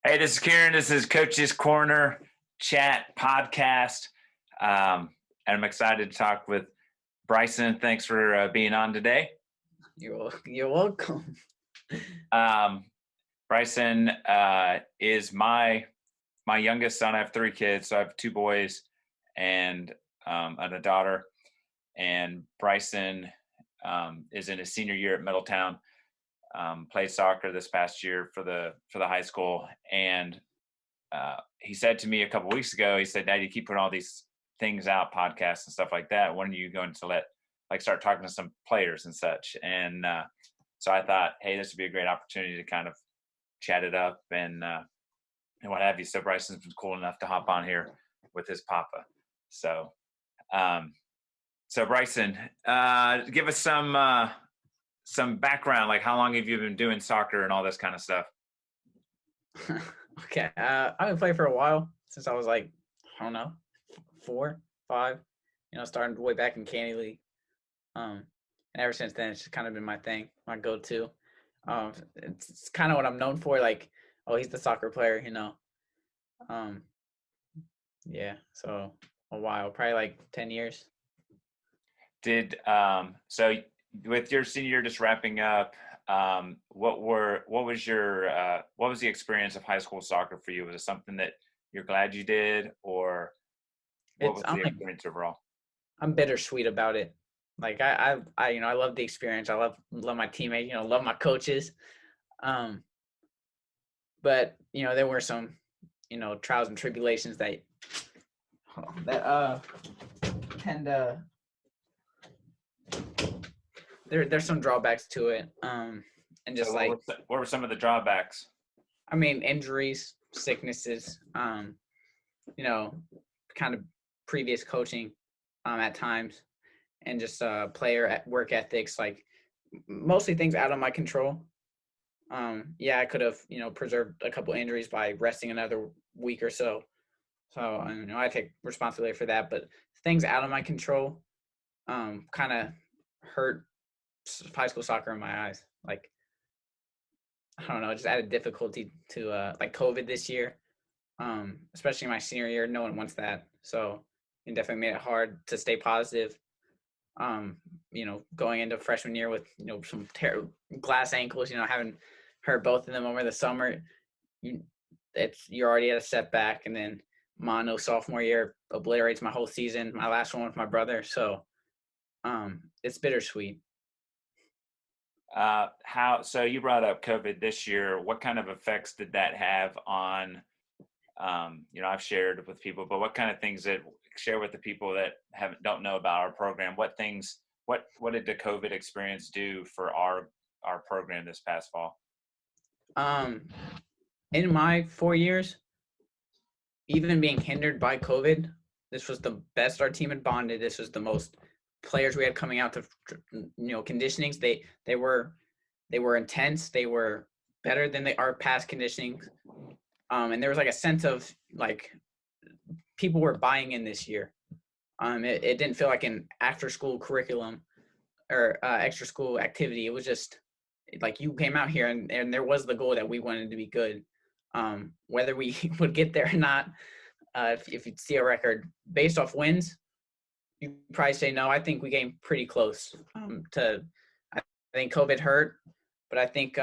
Hey, this is Kieran. This is Coach's Corner Chat Podcast. And I'm excited to talk with Brycen. Thanks for being on today. You're welcome. Brycen is my youngest son. I have 3 kids, so I have 2 boys and a daughter. And Brycen is in his senior year at Middletown. Played soccer this past year for the high school, and he said to me a couple weeks ago, he said, "Dad, you keep putting all these things out, podcasts and stuff like that. When are you going to start talking to some players and such?" And so I thought, hey, this would be a great opportunity to kind of chat it up and what have you. So Brycen's been cool enough to hop on here with his papa. So Brycen, give us some background, like how long have you been doing soccer and all this kind of stuff? Okay, I've been playing for a while, since I was like, I don't know, 4, 5, starting way back in Candy League. And ever since then, it's just kind of been my thing, my go-to. It's kind of what I'm known for, like, oh, he's the soccer player, Yeah, so a while, probably like 10 years. So with your senior year just wrapping up, what was the experience of high school soccer for you? Was it something that you're glad you did, or what was the experience overall? I'm bittersweet about it. Like I love the experience. I love my teammates, love my coaches. But there were some, trials and tribulations that tend to there's some drawbacks to it. And just what were some of the drawbacks? I mean, injuries, sicknesses, kind of previous coaching at times, and just player work ethics, like mostly things out of my control. I could have, preserved a couple injuries by resting another week or so. So, I take responsibility for that, but things out of my control kind of hurt high school soccer in my eyes. Like, I don't know, it just added difficulty to like COVID this year, especially my senior year. No one wants that, so it definitely made it hard to stay positive. Going into freshman year with some glass ankles, having hurt both of them over the summer, you're already at a setback, and then mono sophomore year obliterates my whole season. My last one with my brother, so it's bittersweet. So you brought up COVID this year. What kind of effects did that have on, I've shared with people, but what kind of things that share with the people that don't know about our program? What did the COVID experience do for our program this past fall? In my 4 years, even being hindered by COVID, this was the best our team had bonded. This was the most players we had coming out to, conditionings. They were intense. They were better than our past conditionings. And there was like a sense of like people were buying in this year. It didn't feel like an after school curriculum or extra school activity. It was just like you came out here and there was the goal that we wanted to be good. Whether we would get there or not, if you see a record based off wins, you probably say no. I think we came pretty close. I think COVID hurt, but I think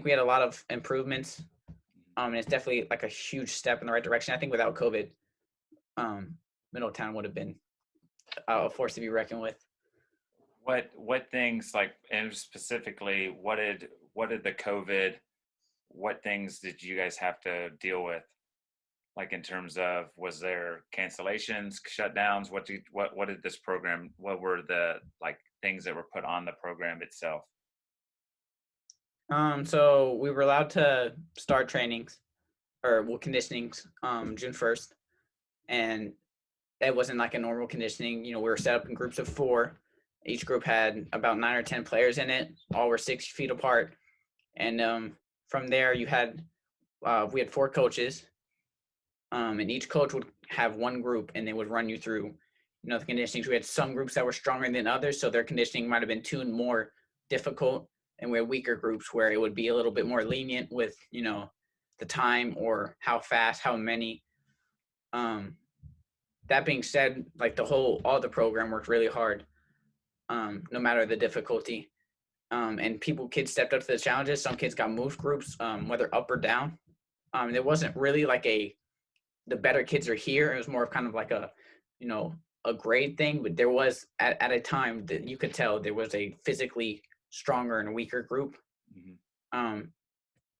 we had a lot of improvements. And it's definitely like a huge step in the right direction. I think without COVID, Middletown would have been a force to be reckoned with. What things, like, and specifically, what did the COVID? What things did you guys have to deal with? Like, in terms of, was there cancellations, shutdowns? What did this program? What were the things that were put on the program itself? So we were allowed to start trainings or conditionings June 1st, and it wasn't like a normal conditioning. We were set up in groups of 4. Each group had about 9 or 10 players in it. All were 6 feet apart, and from there we had 4 coaches. And each coach would have one group, and they would run you through, the conditionings. We had some groups that were stronger than others, so their conditioning might have been tuned more difficult, and we had weaker groups where it would be a little bit more lenient with, the time or how fast, how many. Um, that being said, like all the program worked really hard, no matter the difficulty. And kids stepped up to the challenges. Some kids got moved groups, whether up or down. There wasn't really like the better kids are here. It was more of kind of like you know, a grade thing, but there was at a time that you could tell there was a physically stronger and weaker group. Mhm. Um,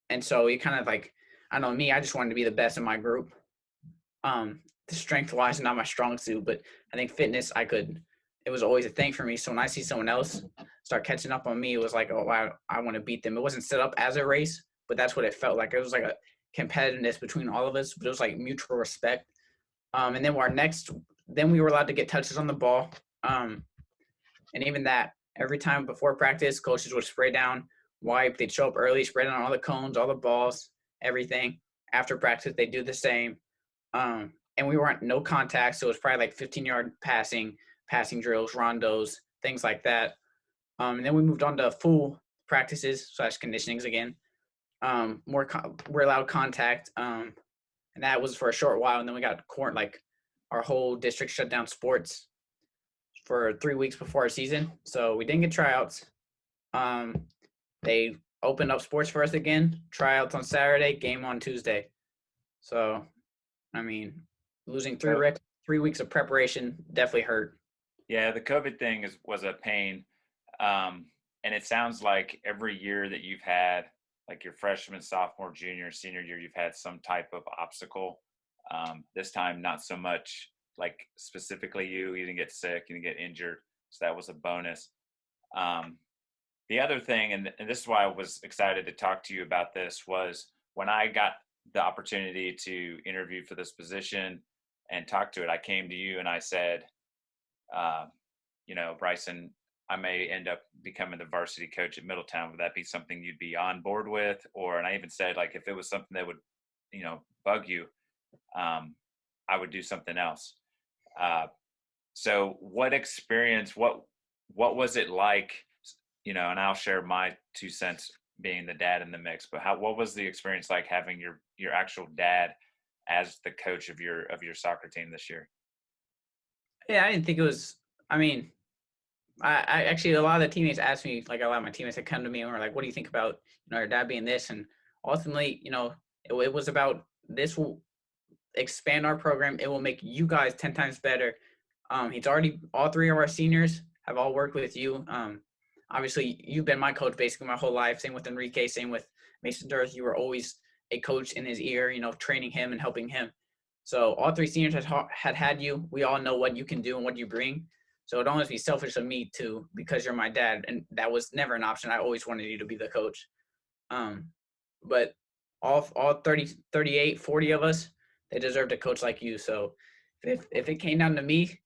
and so you kind of like, I don't know, me, I just wanted to be the best in my group. The strength wise, not my strong suit, but I think fitness, it was always a thing for me. So when I see someone else start catching up on me, it was like, oh, I want to beat them. It wasn't set up as a race, but that's what it felt like. It was like a competitiveness between all of us, but it was like mutual respect. And then we were allowed to get touches on the ball. And even that, every time before practice, coaches would spray down, wipe, they'd show up early, spray down all the cones, all the balls, everything. After practice, they do the same. And we weren't no contact, so it was probably like 15-yard passing drills, rondos, things like that. And then we moved on to full practices / conditionings again. We're allowed contact, and that was for a short while. And then we got like our whole district shut down sports for 3 weeks before our season, so we didn't get tryouts. They opened up sports for us again. Tryouts on Saturday, game on Tuesday. So, I mean, losing So 3 weeks of preparation definitely hurt. yeah, the COVID thing was a pain. And it sounds like every year that you've had, like your freshman, sophomore, junior, senior year, you've had some type of obstacle. This time, not so much like specifically you didn't get sick, you didn't get injured. So that was a bonus. Um, the other thing, and this is why I was excited to talk to you about this, was when I got the opportunity to interview for this position and talk to it, I came to you and I said, uh, Brycen, I may end up becoming the varsity coach at Middletown. Would that be something you'd be on board with? And I even said, like, if it was something that would, bug you, I would do something else. So what was it like, and I'll share my 2 cents being the dad in the mix, but what was the experience like having your actual dad as the coach of your soccer team this year? Yeah, I didn't think it was. I mean, I actually a lot of the teammates asked me, like a lot of my teammates had come to me and were like, "What do you think about your dad being this?" And ultimately, it was about this will expand our program. It will make you guys 10 times better. He's already all three of our seniors have all worked with you. Obviously, you've been my coach basically my whole life. Same with Enrique. Same with Mason Durth. You were always a coach in his ear. Training him and helping him. So all three seniors had you. We all know what you can do and what you bring. So it'd almost be selfish of me to, because you're my dad, and that was never an option. I always wanted you to be the coach. But all 30, 38, 40 of us, they deserve a coach like you. So if it came down to me,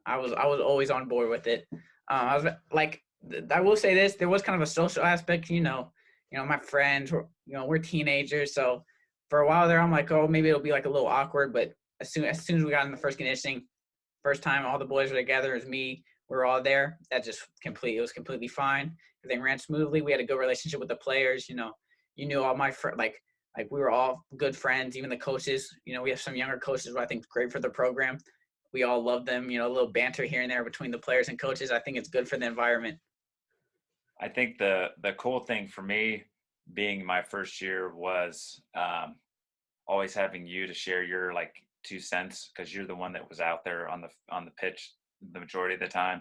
I was always on board with it. I was like, I will say this: there was kind of a social aspect. My friends were, we're teenagers, so for a while there, I'm like, oh, maybe it'll be like a little awkward. But as soon as we got in the first conditioning, first time all the boys were together, it was me. We were all there. It was completely fine. Everything ran smoothly. We had a good relationship with the players. You knew all my friends, like we were all good friends, even the coaches. We have some younger coaches who I think is great for the program. We all love them, a little banter here and there between the players and coaches. I think it's good for the environment. I think the cool thing for me being my first year was always having you to share your like 2 cents, because you're the one that was out there on the pitch the majority of the time.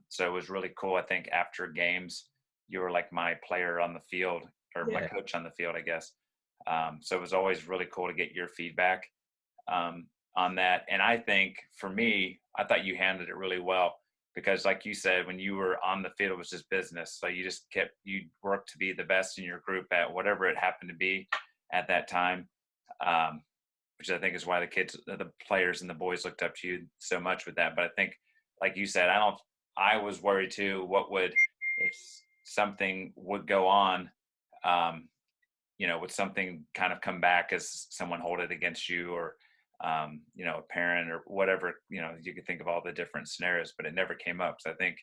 So it was really cool. I think after games, you were like my player on the field, or my coach on the field, I guess. So it was always really cool to get your feedback on that. And I think for me, I thought you handled it really well, because like you said, when you were on the field, it was just business. So you worked to be the best in your group at whatever it happened to be at that time. Which I think is why the players and the boys looked up to you so much with that. But I think, like you said, I was worried too. If something would go on, would something kind of come back as someone hold it against you, or, a parent or whatever, you could think of all the different scenarios, but it never came up. So I think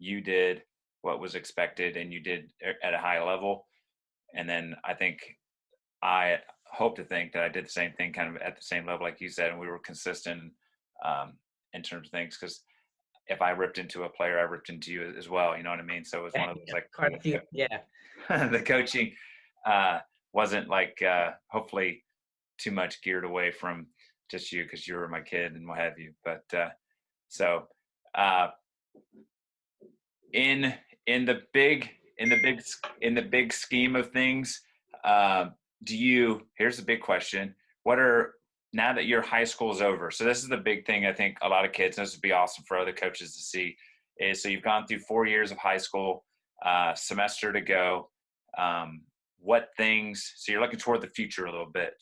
you did what was expected, and you did at a high level. And then I think I hope to think that I did the same thing kind of at the same level, like you said, and we were consistent um, in terms of things. Because if I ripped into a player, I ripped into you as well. You know what I mean? So it was Yeah, one of those yeah, like quite a few. Yeah. the coaching wasn't like hopefully too much geared away from just you because you were my kid and what have you. But so uh, in in the big in the big scheme of things, uh, do you? Here's the big question: what are now that your high school is over? So this is the big thing. I think a lot of kids. And this would be awesome for other coaches to see. Is so you've gone through 4 years of high school, semester to go. What things? So you're looking toward the future a little bit.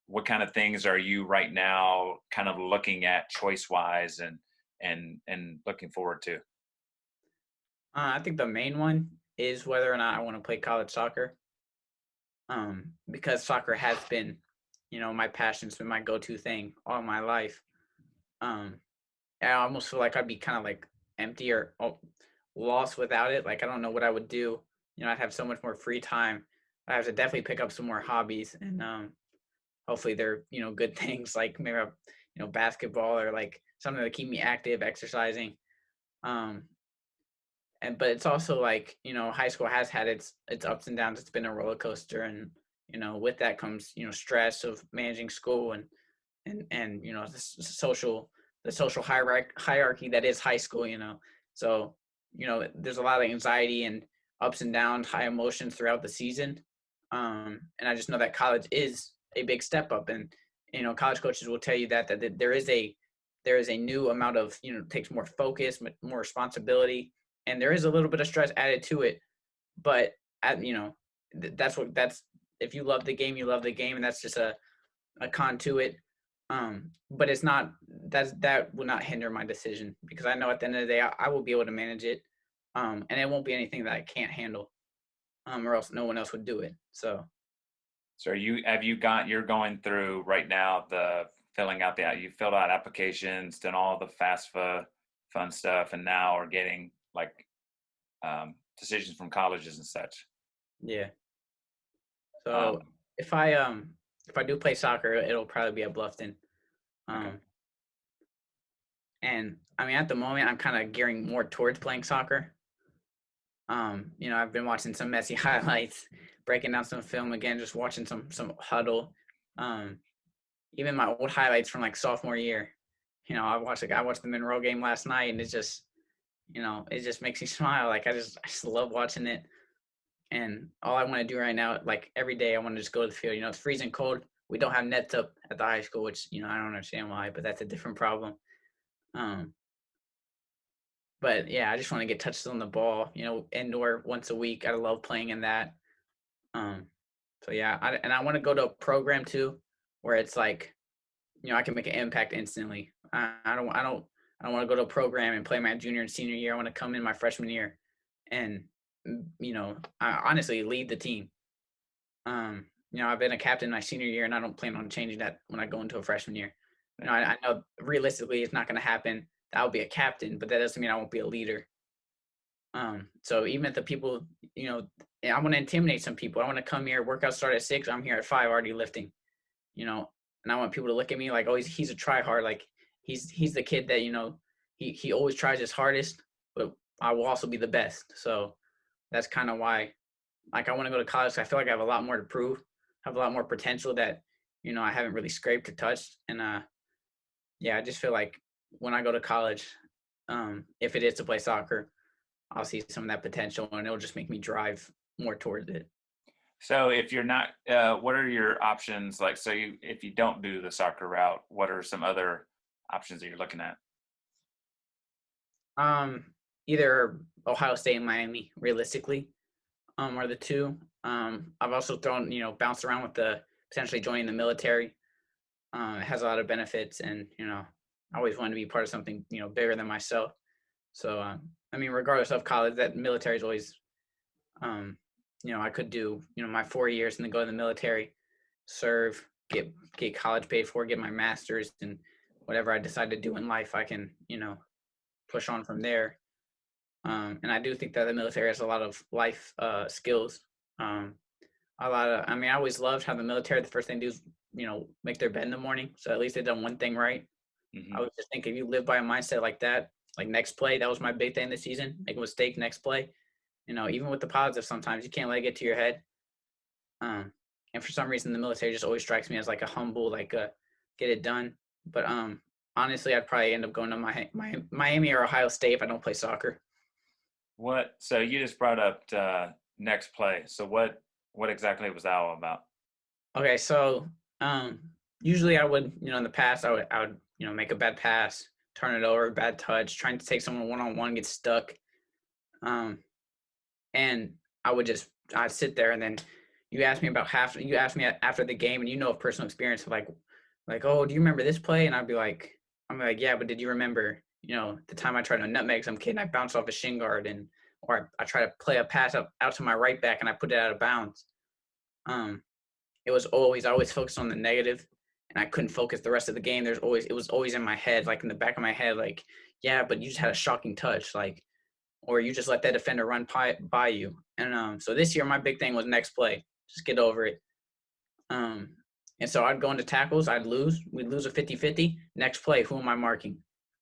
What kind of things are you right now kind of looking at choice wise and looking forward to? I think the main one is whether or not I want to play college soccer. Because soccer has been, my passion. It's been my go-to thing all my life. Um, I almost feel like I'd be kind of like empty or lost without it. Like I don't know what I would do. I'd have so much more free time. I have to definitely pick up some more hobbies, and hopefully they're good things like maybe basketball or like something to keep me active, exercising. Um, but it's also like high school has had its ups and downs. It's been a roller coaster, and with that comes stress of managing school and the social hierarchy that is high school. So there's a lot of anxiety and ups and downs, high emotions throughout the season. And I just know that college is a big step up, and college coaches will tell you that there is a new amount of takes more focus, more responsibility, and there is a little bit of stress added to it. But at, that's if you love the game, you love the game, and that's just a con to it. But it's not that will not hinder my decision because I know at the end of the day I will be able to manage it, and it won't be anything that I can't handle, or else no one else would do it. So So you're going through right now the filling out you filled out applications, done all the FAFSA fun stuff, and now are getting like decisions from colleges and such. yeah. Um, So if I do play soccer, it'll probably be at Bluffton. okay. Um, and I mean at the moment I'm kind of gearing more towards playing soccer. I've been watching some Messi highlights, breaking down some film again, just watching some huddle. Um, Even my old highlights from like sophomore year. I watched the Monroe game last night, and it just makes me smile. Like I just love watching it. And all I want to do right now, like every day, I want to just go to the field. It's freezing cold. We don't have nets up at the high school, which I don't understand why, but that's a different problem. Um, but yeah, I just want to get touches on the ball. Indoor once a week. I love playing in that. Um, so yeah, and I want to go to a program too, where it's like I can make an impact instantly. I don't want to go to a program and play my junior and senior year. I want to come in my freshman year, and I honestly lead the team. I've been a captain my senior year, and I don't plan on changing that when I go into a freshman year. I know realistically it's not going to happen. I'll be a captain, but that doesn't mean I won't be a leader. So even if the people, I want to intimidate some people. I want to come here, workout start at 6. I'm here at 5 already lifting. And I want people to look at me like, oh, he's a try hard. Like he's the kid that he always tries his hardest, but I will also be the best. So that's kind of why, like, I want to go to college. I feel like I have a lot more to prove, have a lot more potential that I haven't really scraped or touched. And yeah, I just feel like when I go to college, if it is to play soccer, I'll see some of that potential, and it'll just make me drive more towards it. So if you're not, what are your options? Like, so if you don't do the soccer route, what are some other options that you're looking at? Um, Either Ohio State and Miami, realistically, are the two. I've also bounced around with the potentially joining the military. It has a lot of benefits, and I always wanted to be part of something bigger than myself. So I mean, regardless of college, that military is always, I could do my 4 years and then go to the military, serve, get college paid for, get my master's, and whatever I decide to do in life, I can push on from there. And I do think that the military has a lot of life skills Um, I mean, I always loved how the military, the first thing they do is, make their bed in the morning. So at least they've done one thing right. I Hmm. would just think if you live by a mindset like that, like next play, that was my big thing this season. Make a mistake, next play. Even with the positive, sometimes you can't let it get to your head. And for some reason, the military just always strikes me as like a humble, like a get it done. But honestly, I'd probably end up going to my Miami or Ohio State if I don't play soccer. What? So you just brought up next play. So what exactly was that all about? Okay, so um, usually I would, in the past, I would, make a bad pass, turn it over, bad touch, trying to take someone one on one, get stuck, um, and I'd sit there, and then you asked me after the game, and of personal experience, like, oh, do you remember this play? And I'm like, yeah, but did you remember, the time I tried to nutmeg some kid and I bounced off a shin guard, or I try to play a pass out to my right back and I put it out of bounds. Um, I always focused on the negative, and I couldn't focus the rest of the game. It was always in my head, like in the back of my head, like, yeah, but you just had a shocking touch, like, or you just let that defender run by you. And so this year, my big thing was next play, just get over it. Um, and so I'd go into tackles, we'd lose a 50-50. Next play, who am I marking?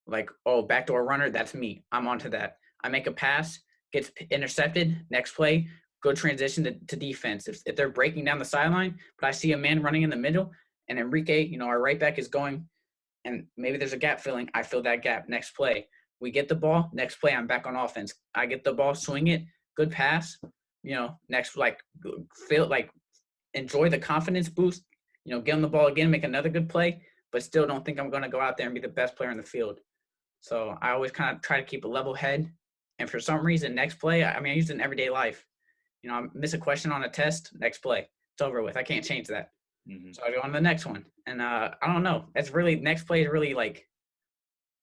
Like, oh, backdoor runner, that's me. I'm onto that. I make a pass, gets intercepted. Next play, go transition to defense. If they're breaking down the sideline, but I see a man running in the middle, and Enrique, our right back is going, and maybe there's a gap filling. I fill that gap. Next play, we get the ball. Next play, I'm back on offense. I get the ball, swing it, good pass. Next, like, feel like enjoy the confidence boost. Get on the ball again, make another good play, but still don't think I'm going to go out there and be the best player in the field. So I always kind of try to keep a level head. And for some reason, next play, I mean, I use it in everyday life. I miss a question on a test, next play, it's over with. I can't change that. Hmm. So I go on to the next one. And I don't know. That's really, next play is really like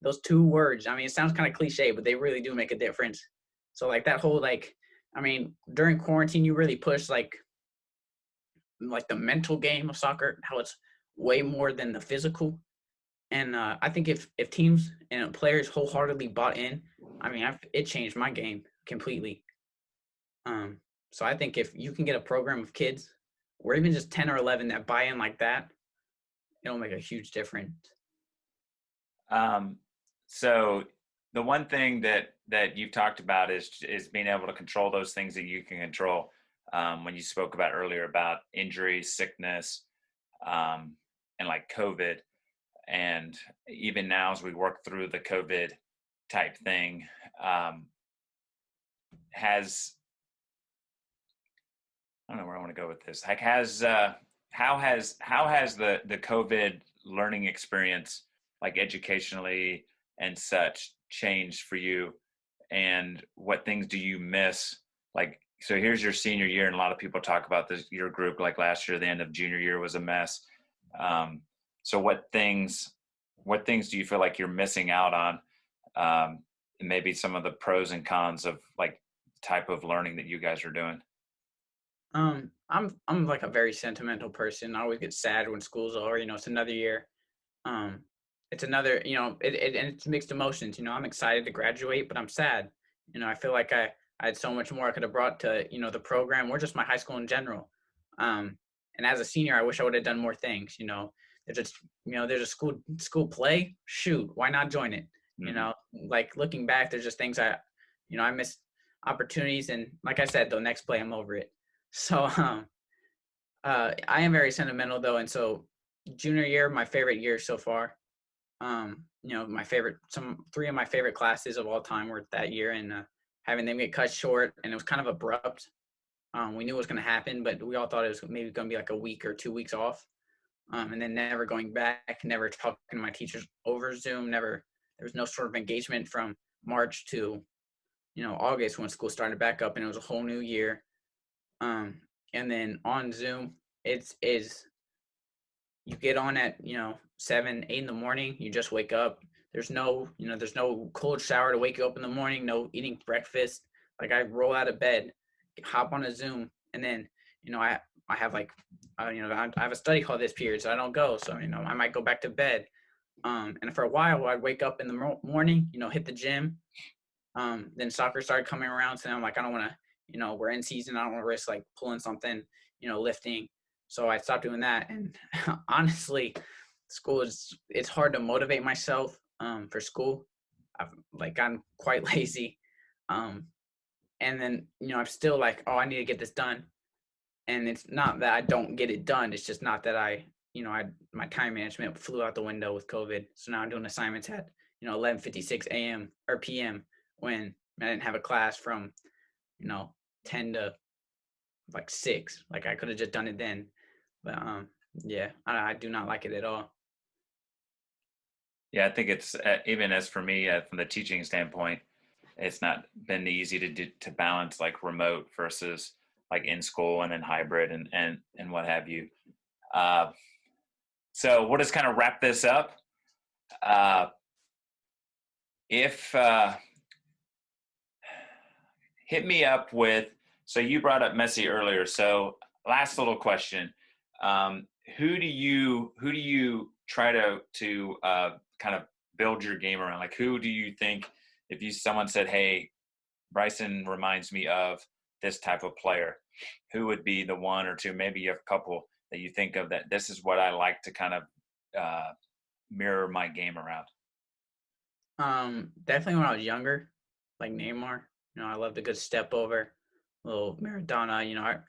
those two words. I mean, it sounds kind of cliche, but they really do make a difference. So like that whole, like, I mean, during quarantine, you really push like the mental game of soccer, how it's way more than the physical. And I think if teams and players wholeheartedly bought in, I mean, it changed my game completely. Um, so I think if you can get a program of kids, or even just 10 or 11 that buy in like that, it'll make a huge difference. Um, so the one thing that you've talked about is being able to control those things that you can control. When you spoke about earlier about injury, sickness, and like COVID, and even now as we work through the COVID type thing, um, has I don't know where I want to go with this. Like, how has the COVID learning experience, like educationally and such, changed for you? And what things do you miss? Like, so here's your senior year, and a lot of people talk about this. Your group, like last year, the end of junior year was a mess. Um, so what things do you feel like you're missing out on? And maybe some of the pros and cons of like type of learning that you guys are doing. I'm like a very sentimental person. I always get sad when school's over. It's another year. Um, it's another. And it's mixed emotions. I'm excited to graduate, but I'm sad. I feel like I had so much more I could have brought to the program or just my high school in general. And as a senior, I wish I would have done more things. There's a school play. Shoot, why not join it? Mm-hmm. Like looking back, there's just things I missed opportunities, and like I said, the next play, I'm over it. So I am very sentimental though, and so junior year, my favorite year so far. My favorite, some three of my favorite classes of all time were that year, and having them get cut short, and it was kind of abrupt. We knew it was going to happen, but we all thought it was maybe going to be like a week or 2 weeks off, and then never going back, never talking to my teachers over Zoom. Never, there was no sort of engagement from March to August when school started back up, and it was a whole new year. Um, and then on Zoom, it's is you get on at 7, 8 in the morning. You just wake up. There's no cold shower to wake you up in the morning. No eating breakfast. Like I roll out of bed, hop on a Zoom, and then I have like I have a study hall this period, so I don't go. So I might go back to bed. And for a while, I'd wake up in the morning, hit the gym. Then soccer started coming around, so I'm like, I don't want to we're in season. I don't want to risk like pulling something, lifting. So I stopped doing that. And honestly, it's hard to motivate myself for school. I've like gotten quite lazy. Um, and then, I'm still like, oh, I need to get this done. And it's not that I don't get it done. It's just not that my time management flew out the window with COVID. So now I'm doing assignments at, 11:56 a.m. or p.m. when I didn't have a class from, you know, 10 to like 6. Like I could have just done it then. But yeah, I do not like it at all. Yeah, I think it's even as for me from the teaching standpoint, it's not been easy to balance like remote versus like in school and then hybrid and what have you. Uh, so we'll just kind of wrap this up. If hit me up with, so you brought up Messi earlier. So last little question: who do you try to kind of build your game around? Like, who do you think if someone said, "Hey, Brycen reminds me of this type of player," who would be the one or two? Maybe you have a couple that you think of that this is what I like to kind of mirror my game around. Definitely when I was younger, like Neymar. I loved a good step over, little Maradona.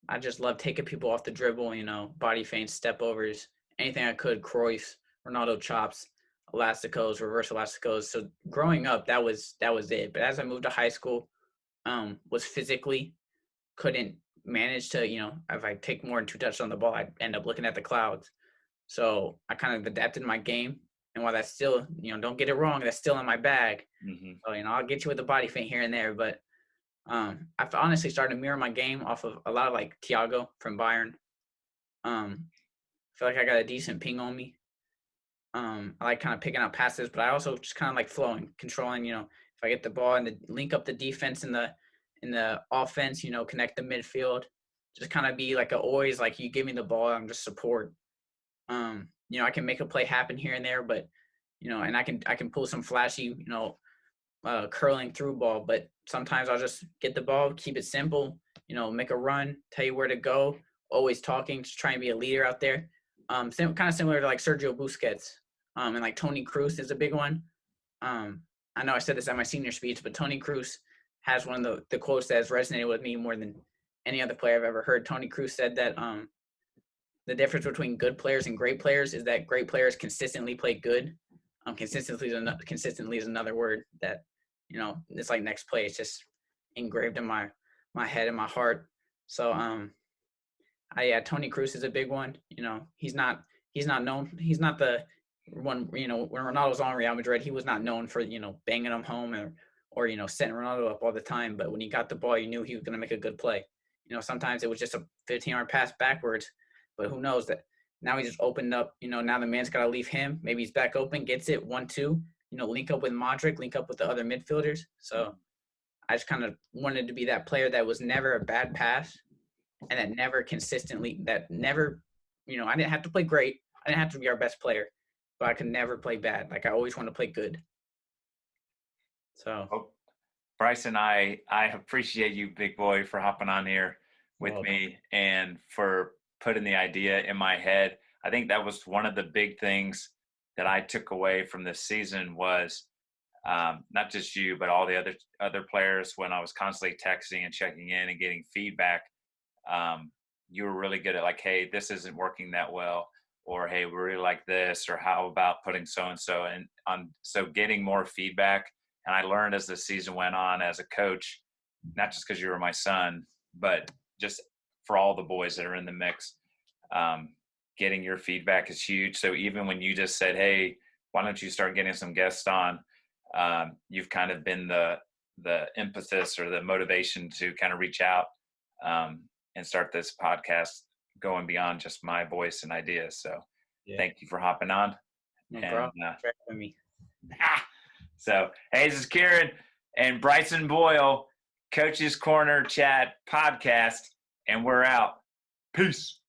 I just love taking people off the dribble. Body feints, step overs, anything I could. Cruyff, Ronaldo chops, elasticos, reverse elasticos. So growing up, that was it. But as I moved to high school, was physically couldn't manage to, if I take more than 2 touches on the ball, I'd end up looking at the clouds. So I kind of adapted my game. And while that's still, don't get it wrong, that's still in my bag. Mm-hmm. So, I'll get you with the body feint here and there. But I've honestly started to mirror my game off of a lot of like Thiago from Bayern. I feel like I got a decent ping on me. I like kind of picking up passes, but I also just kind of like flowing, controlling, if I get the ball and link up the defense in the offense, connect the midfield, just kind of be like always like you give me the ball, I'm just support. I can make a play happen here and there, but and I can pull some flashy, curling through ball, but sometimes I'll just get the ball, keep it simple, make a run, tell you where to go, always talking, just try and be a leader out there. Kind of similar to like Sergio Busquets, and like Tony Cruz is a big one. I know I said this at my senior speech, but Tony Cruz has one of the quotes that has resonated with me more than any other player I've ever heard. Tony Cruz said that the difference between good players and great players is that great players consistently play good. Consistently is another word that, it's like next play. It's just engraved in my head and my heart. So Tony Cruz is a big one. He's not known. He's not the one. When Ronaldo was on Real Madrid, he was not known for banging them home or setting Ronaldo up all the time. But when he got the ball, you knew he was going to make a good play. Sometimes it was just a 15-yard pass backwards, but who knows that now he just opened up. Now the man's got to leave him. Maybe he's back open, gets it 1-2. Link up with Modric, link up with the other midfielders. So I just kind of wanted to be that player that was never a bad pass and I didn't have to play great. I didn't have to be our best player, but I could never play bad. Like I always want to play good. So, Brycen, I appreciate you, big boy, for hopping on here with me and for putting the idea in my head. I think that was one of the big things that I took away from this season was not just you, but all the other players. When I was constantly texting and checking in and getting feedback, you were really good at like, hey, this isn't working that well, or hey, we really like this, or how about putting so and so, and so getting more feedback. And I learned as the season went on as a coach, not just because you were my son, but just for all the boys that are in the mix, getting your feedback is huge. So even when you just said, hey, why don't you start getting some guests on, you've kind of been the impetus or the motivation to kind of reach out and start this podcast going beyond just my voice and ideas. So Thank you for hopping on. No problem. For having me. So, hey, this is Kieran and Brycen Boyle, Coach's Corner Chat podcast, and we're out. Peace.